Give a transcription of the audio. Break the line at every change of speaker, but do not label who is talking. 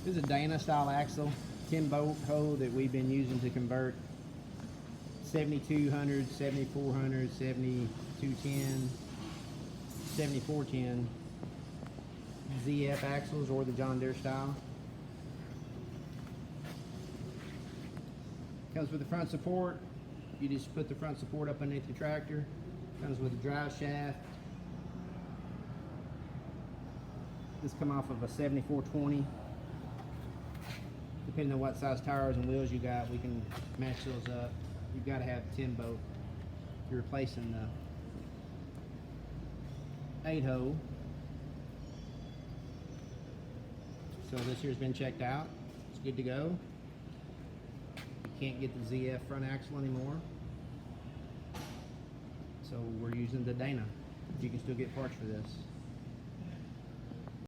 This is a Dana style axle, 10 bolt hole that we've been using to convert 7200, 7400, 7210, 7410 ZF axles, or the John Deere style. Comes with the front support. You just put the front support up underneath the tractor. Comes with a drive shaft. This come off of a 7420. Depending on what size tires and wheels you got, we can match those up. You've got to have 10 bolt. You're replacing the 8 hole. So this here's been checked out. It's good to go. You can't get the ZF front axle anymore. So we're using the Dana. You can still get parts for this.